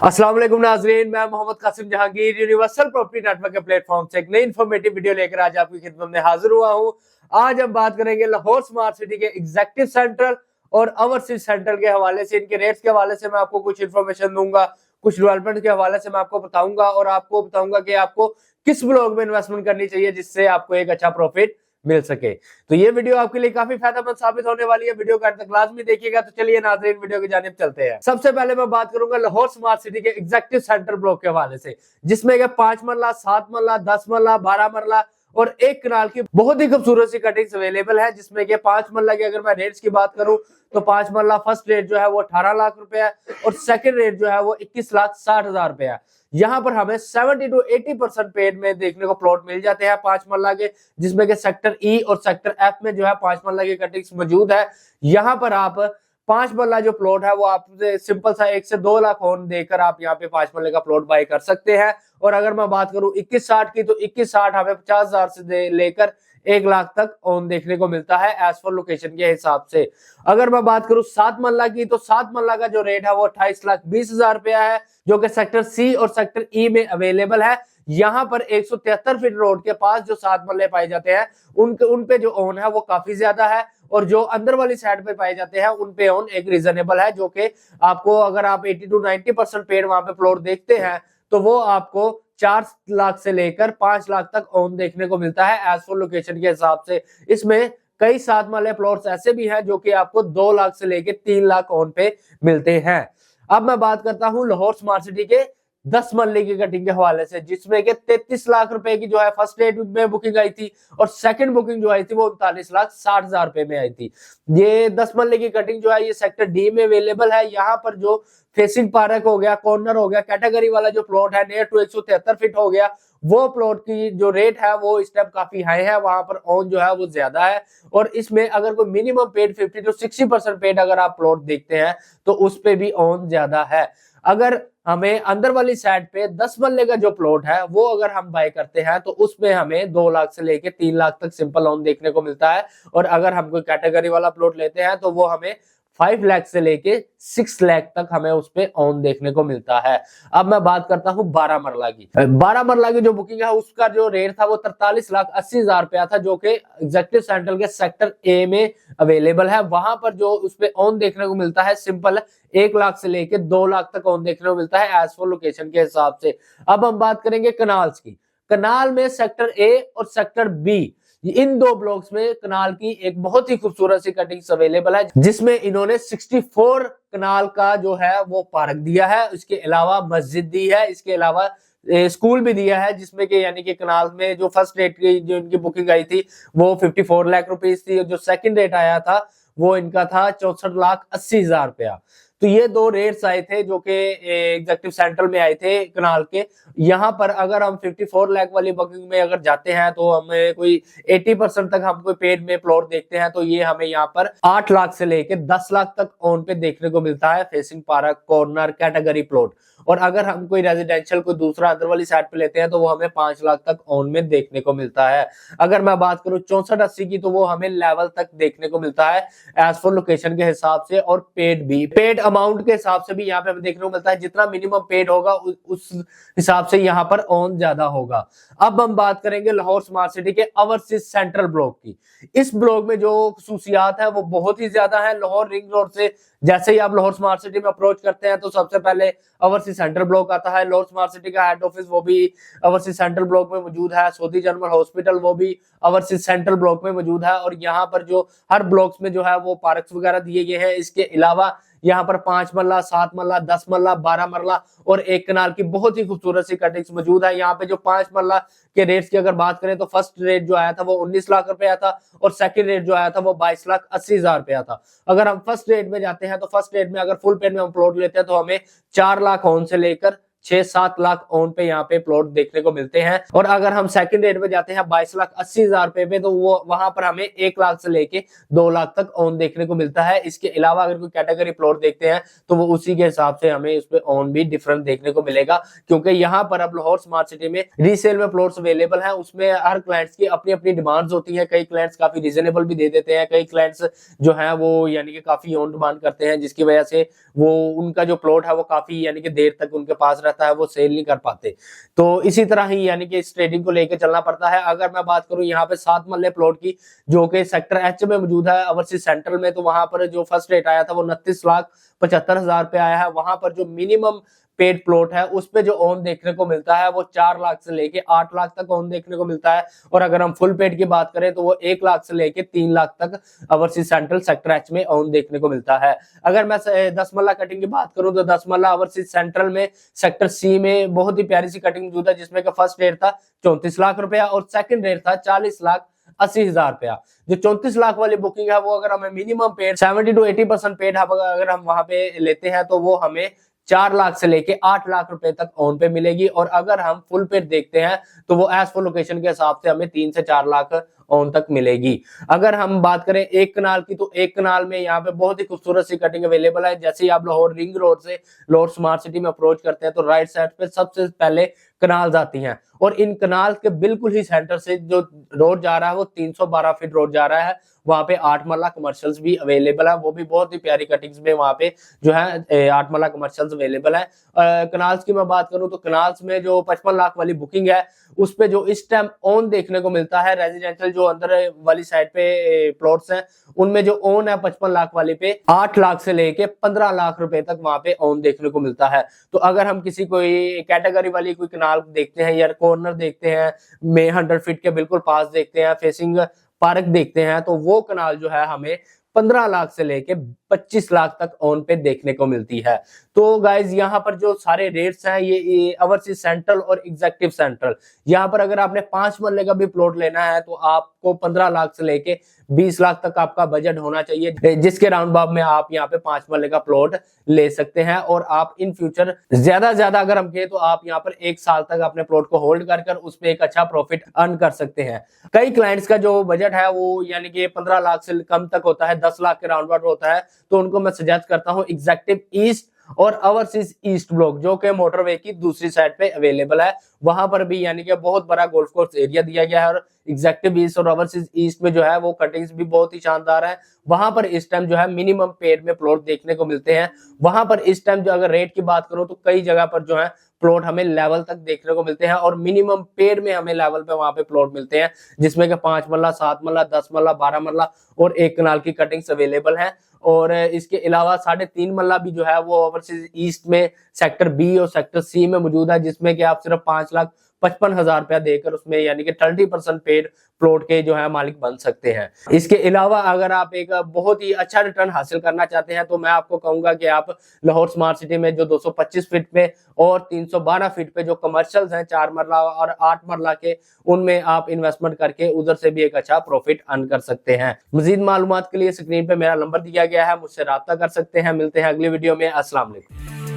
अस्सलाम वालेकुम नाजरीन, मैं Mohammad Qasim Jahangir universal property network के प्लेटफॉर्म से एक नई इन्फॉर्मेटिव वीडियो लेकर आज आपकी खिदमत में हाजिर हुआ हूं। आज हम बात करेंगे लाहौर स्मार्ट सिटी के एग्जेक्टिव सेंट्रल और ओवरसीज सेंट्रल के हवाले से, इनके रेट्स के हवाले से मैं आपको कुछ इन्फॉर्मेशन दूंगा, कुछ डेवलपमेंट के हवाले से मैं आपको बताऊंगा और आपको बताऊंगा कि आपको किस ब्लॉक में इन्वेस्टमेंट करनी चाहिए जिससे आपको एक अच्छा प्रॉफिट मिल सके। तो ये वीडियो आपके लिए काफी फायदेमंद साबित होने वाली है। वीडियो का अंत तक लाजमी देखिएगा। तो चलिए नाज़रीन, वीडियो की जानिब चलते हैं। सबसे पहले मैं बात करूंगा लाहौर स्मार्ट सिटी के एग्जेक्टिव सेंटर ब्लॉक के हवाले से, जिसमें 5 मरला, 7 मरला, 10 मरला, 12 मरला और 1 कनाल की बहुत ही खूबसूरत सी कटिंग्स अवेलेबल है। जिसमें 5 मरला की अगर मैं रेट्स की बात करूं तो 5 मरला फर्स्ट रेट जो है वो 18 लाख रुपए है और सेकंड रेट जो है वो 21,60,000 रुपए है। यहाँ पर हमें 70 to 80% पेड में देखने को प्लॉट मिल जाते हैं 5 मरला के, जिसमें कि सेक्टर ई और सेक्टर एफ में जो है 5 मरला की कटिंग्स मौजूद है। यहाँ पर आप 5 मरला जो प्लॉट है वो आप सिंपल सा 1 से 2 लाख ऑन देकर आप यहाँ पे 5 मरले का प्लॉट बाय कर सकते हैं। और अगर मैं बात करूं 2160 की तो 2160 हमें 50,000 से लेकर 1 लाख तक ऑन देखने को मिलता है एज पर लोकेशन के हिसाब से। अगर मैं बात करूं 7 मरला की तो 7 मरला का जो रेट है वो 28,20,000 रुपया है, जो कि सेक्टर सी और सेक्टर ई में अवेलेबल है। यहाँ पर 173 फीट रोड के पास जो 7 मरले पाए जाते हैं उन पे जो ओन है वो काफी ज्यादा है, और जो अंदर वाली साइड पे पाए जाते हैं उन पे ओन एक रीजनेबल है, जो कि आपको अगर आप 80 to 90% पेड़ वहां पे प्लॉट देखते हैं तो वो आपको 4 लाख से लेकर 5 लाख तक ओन देखने को मिलता है एज पर लोकेशन के हिसाब से। इसमें कई 7 मरले प्लॉट्स ऐसे भी हैं जो कि आपको 2 लाख से लेकर 3 लाख ओन पे मिलते हैं। अब मैं बात करता हूं लाहौर स्मार्ट सिटी के 10 मरले की कटिंग के हवाले से, जिसमें कि 33 लाख रुपए की जो है फर्स्ट रेट में बुकिंग आई थी और सेकंड बुकिंग जो आई थी वो 39,60,000 रुपए में आई थी। ये 10 मरले की कटिंग जो है ये सेक्टर डी में अवेलेबल है। यहाँ पर जो फेसिंग पार्क हो गया, कॉर्नर हो गया, कैटेगरी वाला जो प्लॉट है नियर टू 173 फीट हो गया, वो प्लॉट की जो रेट है वो इस टाइम काफी हाई है, वहां पर ऑन जो है वो ज्यादा है। और इसमें अगर कोई मिनिमम पेड 50 to 60% पेड अगर आप प्लॉट देखते हैं तो उस पे भी ऑन ज्यादा है। अगर हमें अंदर वाली साइड पे 10 मरले का जो प्लॉट है वो अगर हम बाय करते हैं तो उसमें हमें 2 लाख से लेके 3 लाख तक सिंपल ऑन देखने को मिलता है। और अगर हम कोई कैटेगरी वाला प्लॉट लेते हैं तो वो हमें 5 लाख से लेके 6 लाख तक हमें उस पे ऑन देखने को मिलता है। अब मैं बात करता हूं 12 मरला की। 12 मरला की जो बुकिंग है उसका जो रेट था वो 43,80,000 रुपया था, जो कि एग्जेक्टिव सेंट्रल के सेक्टर ए में अवेलेबल है। वहां पर जो उस पे ऑन देखने को मिलता है सिंपल 1 लाख से लेके 2 लाख तक ऑन देखने को मिलता है एज पर लोकेशन के हिसाब से। अब हम बात करेंगे कनाल्स की। कनाल में सेक्टर ए और सेक्टर बी, इन दो ब्लॉक्स में कनाल की एक बहुत ही खूबसूरत सी कटिंग्स अवेलेबल है, जिसमें इन्होंने 64 कनाल का जो है वो पार्क दिया है। इसके अलावा मस्जिद दी है, इसके अलावा स्कूल भी दिया है, जिसमें कि यानी कि कनाल में जो फर्स्ट रेट की जो इनकी बुकिंग आई थी वो 54 लाख रुपीस थी, जो सेकंड रेट आया था वो इनका था 64,80,000 रुपया। तो ये दो रेट्स आए थे जो कि एग्जेक्टिव सेंट्रल में आए थे कनाल के। यहाँ पर अगर हम 54 लाख वाली बुकिंग में अगर जाते हैं तो हमें कोई 80% तक हम कोई पेड में प्लॉट देखते हैं तो ये हमें यहाँ पर 8 लाख से लेके 10 लाख तक ऑन पे देखने को मिलता है, facing park, corner, category plot. और अगर हम कोई रेजिडेंशियल कोई दूसरा अंदर वाली साइड पे लेते हैं तो वो हमें 5 लाख तक ऑन में देखने को मिलता है। अगर मैं बात करूं 64-80 की तो वो हमें लेवल तक देखने को मिलता है एज पर लोकेशन के हिसाब से, और पेड भी, पेड अमाउंट के हिसाब से भी यहाँ पे हमें देखने को मिलता है। जितना मिनिमम पेड होगा उस हिसाब से यहाँ पर ऑन ज्यादा होगा। अब हम बात करेंगे लाहौर स्मार्ट सिटी के ओवरसीज सेंट्रल ब्लॉक की। इस ब्लॉक में जो खसूसियात है वो बहुत ही ज्यादा है। लाहौर रिंग रोड से जैसे ही आप लाहौर स्मार्ट सिटी में अप्रोच करते हैं तो सबसे पहले ओवरसीज सेंट्रल ब्लॉक आता है। लाहौर स्मार्ट सिटी का हेड ऑफिस वो भी ओवरसीज सेंट्रल ब्लॉक में मौजूद है। सऊदी जनरल हॉस्पिटल वो भी ओवरसीज सेंट्रल ब्लॉक में मौजूद है। और यहाँ पर जो हर ब्लॉक्स में जो है वो पार्क्स वगैरह दिए गए हैं। इसके अलावा यहाँ पर 5 मरला, 7 मरला, 10 मरला, 12 मरला और 1 कनाल की बहुत ही खूबसूरत सी कटिंग्स मौजूद है। यहाँ पे जो 5 मरला के रेट्स की अगर बात करें तो फर्स्ट रेट जो आया था वो 19 लाख रुपया था और सेकंड रेट जो आया था वो 22,80,000 रुपया था। अगर हम फर्स्ट रेट में जाते हैं तो फर्स्ट रेट में अगर फुल पेड में हम प्लॉट लेते हैं तो हमें 4 लाख ऑन से लेकर 6-7 लाख ओन पे यहाँ पे प्लॉट देखने को मिलते हैं। और अगर हम सेकंड रेट पे जाते हैं 22,80,000 रुपए पे, तो वो वहां पर हमें 1 लाख से लेके 2 लाख तक ओन देखने को मिलता है। इसके अलावा अगर कोई कैटेगरी प्लॉट देखते हैं तो वो उसी के हिसाब से हमें इस पे ओन भी डिफरेंट देखने को मिलेगा, क्योंकि यहाँ पर अब लाहौर स्मार्ट सिटी में रीसेल में प्लॉट्स अवेलेबल हैं। उसमें हर क्लाइंट्स की अपनी अपनी डिमांड्स होती है। कई क्लाइंट्स काफी रीजनेबल भी दे देते हैं, कई क्लाइंट्स जो है वो यानी कि काफी ऑन डिमांड करते हैं, जिसकी वजह से वो उनका जो प्लॉट है वो काफी यानी कि देर तक उनके पास रहता है, वो सेल नहीं कर पाते। तो इसी तरह ही यानी कि इस ट्रेडिंग को लेकर चलना पड़ता है। अगर मैं बात करूं यहाँ पे 7 मरले प्लॉट की, जो कि सेक्टर एच में मौजूद है ओवरसीज सेंट्रल में, तो वहां पर जो फर्स्ट रेट आया था वो 29,75,000 पे आया है। वहां पर जो मिनिमम पेड प्लॉट है उस पे जो ओन देखने को मिलता है वो 4 लाख से लेके 8 लाख तक ओन देखने को मिलता है। और अगर हम फुल पेड की बात करें तो वो 1 लाख से लेके 3 लाख तक ओवरसीज सेंट्रल सेक्टर एच में ओन देखने को मिलता है। अगर मैं 10 मल्ला कटिंग की बात करूं तो 10 मल्ला ओवरसीज सेंट्रल में सेक्टर सी में बहुत ही प्यारी सी कटिंग मौजूद है, जिसमें का फर्स्ट रेट था 34 लाख रुपया और सेकंड रेट था 40,80,000 रुपया। जो 34 लाख वाली बुकिंग है वो अगर हमें मिनिमम पेड 70 to 80% पेड अगर हम वहां पे लेते हैं तो वो हमें 4 लाख से लेके 8 लाख रुपए तक ऑन पे मिलेगी। और अगर हम फुल पेड देखते हैं तो वो एज पर लोकेशन के हिसाब से हमें 3 से 4 लाख ऑन तक मिलेगी। अगर हम बात करें एक कनाल की, तो एक कनाल में यहाँ पे बहुत ही खूबसूरत सी कटिंग अवेलेबल है। जैसे ही आप लाहौर रिंग रोड से लाहौर स्मार्ट सिटी में अप्रोच करते हैं तो राइट साइड पे सबसे पहले कनाल्स आती हैं, और इन कनाल के बिल्कुल ही सेंटर से जो रोड जा रहा है वो 312 फीट रोड जा रहा है। वहां पे 8 मरला कमर्शियल्स भी अवेलेबल है, वो भी बहुत ही प्यारी कटिंग्स में वहां पे जो है 8 मरला कमर्शियल्स अवेलेबल है। कनाल्स की मैं बात करूं तो कनाल्स में जो 55 लाख वाली बुकिंग है उस पे जो इस टाइम ओन देखने को मिलता है, रेजिडेंशियल जो अंदर वाली साइड पे प्लॉट्स हैं उनमें जो ओन है 55 लाख वाली पे 8 लाख से लेके 15 लाख रुपए तक वहां पे ओन देखने को मिलता है। तो अगर हम किसी कोई कैटेगरी वाली कोई कनाल देखते हैं या कॉर्नर देखते हैं, में 100 फीट के बिल्कुल पास देखते हैं, फेसिंग पार्क देखते हैं, तो वो कनाल जो है हमें 15 लाख से लेके 25 लाख तक ऑन पे देखने को मिलती है। तो गाइज यहाँ पर जो सारे रेट्स हैं ये ओवरसीज सेंट्रल और एग्जेक्टिव सेंट्रल, यहाँ पर अगर आपने 5 मरले का भी प्लॉट लेना है तो आपको 15 लाख से लेके 20 लाख तक आपका बजट होना चाहिए, जिसके राउंड बाब में आप यहाँ पे 5 मरले का प्लॉट ले सकते हैं। और आप इन फ्यूचर ज्यादा अगर हम कहें तो आप यहाँ पर 1 साल तक अपने प्लॉट को होल्ड कर उस पर एक अच्छा प्रॉफिट अर्न कर सकते हैं। कई क्लाइंट्स का जो बजट है वो यानी कि 15 लाख से कम तक होता है, 10 लाख के राउंड बाउंड होता है, तो उनको मैं सजेस्ट करता हूँ एग्जेक्टिव ईस्ट और ओवरसीज ईस्ट ब्लॉक, जो कि मोटरवे की दूसरी साइड पे अवेलेबल है। वहां पर भी यानी कि बहुत बड़ा गोल्फ कोर्स एरिया दिया गया है, और एग्जेक्टिव ईस्ट और ओवरसीज ईस्ट में जो है वो कटिंग्स भी बहुत ही शानदार है। वहां पर इस टाइम जो है मिनिमम पेड में प्लॉट देखने को मिलते हैं। वहां पर इस टाइम जो अगर रेट की बात करूं तो कई जगह पर जो है प्लॉट हमें लेवल तक देखने को मिलते हैं, और मिनिमम पेड में हमें लेवल पे वहां पे प्लॉट मिलते हैं, जिसमें कि 5 मरला, 7 मरला, 10 मरला, 12 मरला और 1 कनाल की कटिंग्स अवेलेबल है। और इसके अलावा 3.5 मरला भी जो है वो ओवरसीज ईस्ट में सेक्टर बी और सेक्टर सी में मौजूद है, जिसमें कि आप सिर्फ 5,55,000 रुपया देकर उसमें यानी कि 30% पेड प्लॉट के जो है मालिक बन सकते हैं। इसके अलावा अगर आप एक बहुत ही अच्छा रिटर्न हासिल करना चाहते हैं तो मैं आपको कहूंगा कि आप लाहौर स्मार्ट सिटी में जो 225 फीट पे और 312 फीट पे जो कमर्शियल्स हैं 4 मरला और 8 मरला के, उनमें आप इन्वेस्टमेंट करके उधर से भी एक अच्छा प्रॉफिट अर्न कर सकते हैं। मजीद मालूमात के लिए स्क्रीन पे मेरा नंबर दिया गया है, मुझसे राब्ता कर सकते हैं। मिलते हैं अगली वीडियो में। अस्सलाम वालेकुम।